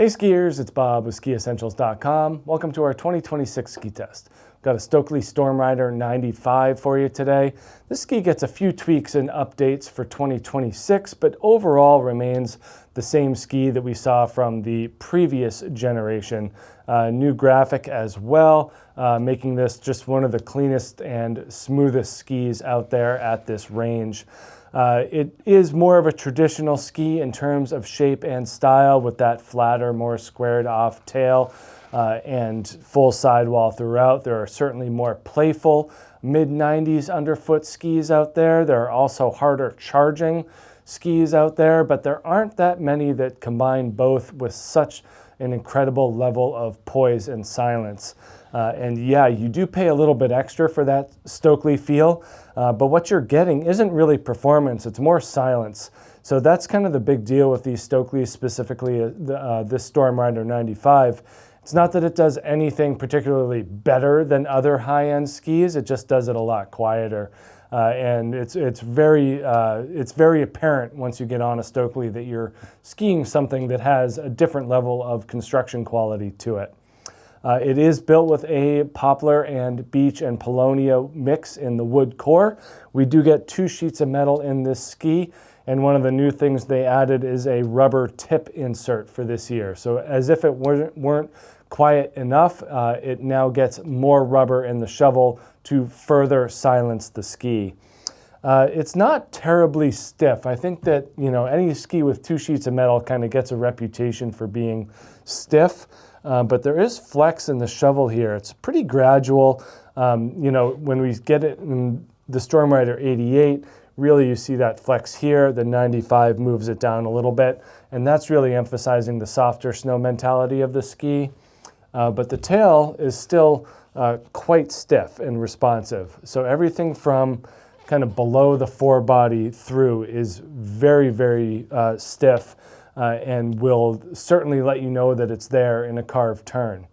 Hey skiers, it's Bob with SkiEssentials.com. Welcome to our 2026 ski test. We've got a Stockli Stormrider 95 for you today. This ski gets a few tweaks and updates for 2026, but overall remains the same ski that we saw from the previous generation. New graphic as well, making this just one of the cleanest and smoothest skis out there at this range. It is more of a traditional ski in terms of shape and style, with that flatter, more squared off tail and full sidewall throughout. There are certainly more playful mid-90s underfoot skis out there. There are also harder charging skis out there, but there aren't that many that combine both with such an incredible level of poise and silence. And yeah, you do pay a little bit extra for that Stockli feel, but what you're getting isn't really performance, it's more silence. So that's kind of the big deal with these Stocklis, specifically this Stormrider 95. It's not that it does anything particularly better than other high-end skis, it just does it a lot quieter. And it's very apparent once you get on a Stockli that you're skiing something that has a different level of construction quality to it. It is built with a poplar and beech and paulownia mix in the wood core. We do get 2 sheets of metal in this ski, and one of the new things they added is a rubber tip insert for this year. So as if it weren't quiet enough, it now gets more rubber in the shovel to further silence the ski. It's not terribly stiff. I think that, any ski with 2 sheets of metal kind of gets a reputation for being stiff. But there is flex in the shovel here. It's pretty gradual. When we get it in the Stormrider 88, really you see that flex here. The 95 moves it down a little bit, and that's really emphasizing the softer snow mentality of the ski. But the tail is still quite stiff and responsive. So everything from kind of below the forebody through is very, very stiff. And will certainly let you know that it's there in a carved turn.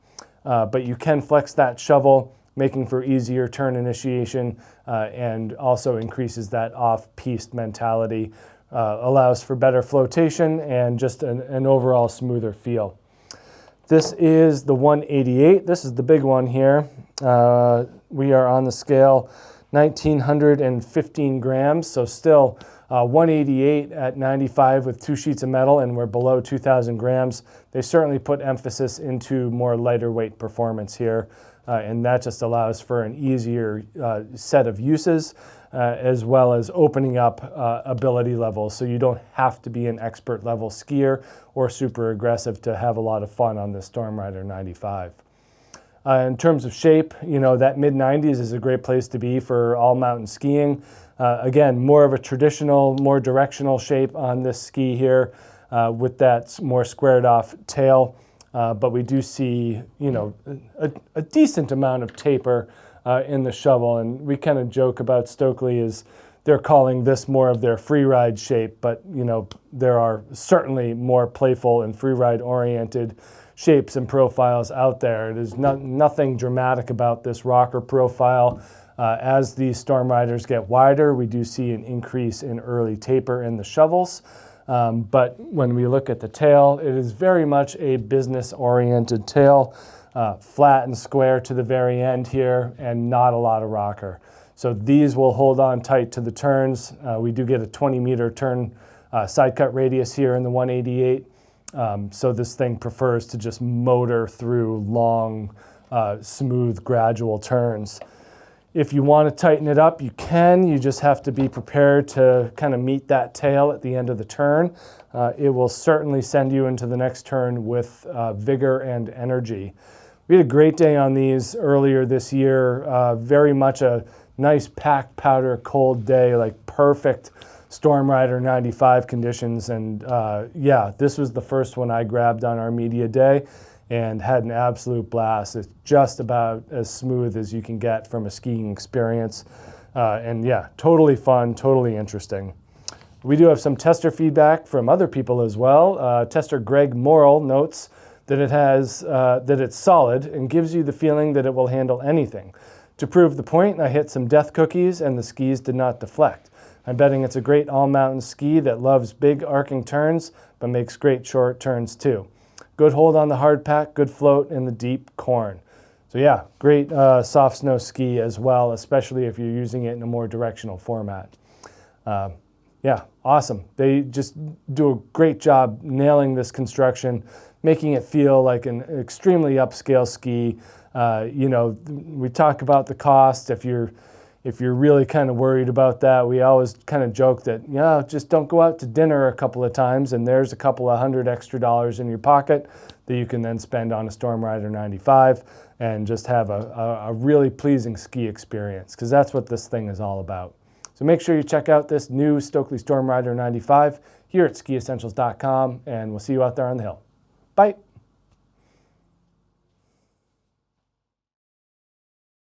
But you can flex that shovel, making for easier turn initiation, and also increases that off-piste mentality, allows for better flotation and just an overall smoother feel. This is the 188. This is the big one here. We are on the scale 1,915 grams, so still 188 at 95 with 2 sheets of metal, and we're below 2,000 grams. They certainly put emphasis into more lighter weight performance here, and that just allows for an easier set of uses, as well as opening up ability levels, so you don't have to be an expert level skier or super aggressive to have a lot of fun on the Stormrider 95. In terms of shape, that mid-90s is a great place to be for all mountain skiing. Again, more of a traditional, more directional shape on this ski here, with that more squared off tail. But we do see, a decent amount of taper in the shovel. And we kind of joke about Stockli as they're calling this more of their freeride shape, but there are certainly more playful and freeride oriented shapes and profiles out there. There's nothing dramatic about this rocker profile. As these Stormriders get wider, we do see an increase in early taper in the shovels. But when we look at the tail, it is very much a business-oriented tail, flat and square to the very end here, and not a lot of rocker. So these will hold on tight to the turns. We do get a 20-meter turn side cut radius here in the 188. So this thing prefers to just motor through long, smooth, gradual turns. If you want to tighten it up, you can. You just have to be prepared to kind of meet that tail at the end of the turn. It will certainly send you into the next turn with vigor and energy. We had a great day on these earlier this year. Very much a nice packed powder cold day, like perfect Stormrider 95 conditions. And yeah, this was the first one I grabbed on our media day and had an absolute blast. It's just about as smooth as you can get from a skiing experience. And yeah, totally fun, totally interesting. We do have some tester feedback from other people as well. Tester Greg Morrill notes that it's solid and gives you the feeling that it will handle anything. To prove the point, I hit some death cookies and the skis did not deflect. I'm betting it's a great all-mountain ski that loves big arcing turns, but makes great short turns too. good hold on the hard pack, good float in the deep corn. So yeah, great soft snow ski as well, especially if you're using it in a more directional format. Yeah, awesome. They just do a great job nailing this construction, making it feel like an extremely upscale ski. You know, we talk about the cost. If you're really kind of worried about that, we always kind of joke that, yeah, just don't go out to dinner a couple of times and there's a couple of $100 extra in your pocket that you can then spend on a Stormrider 95 and just have a really pleasing ski experience, because that's what this thing is all about. So make sure you check out this new Stockli Stormrider 95 here at SkiEssentials.com, and we'll see you out there on the hill. Bye.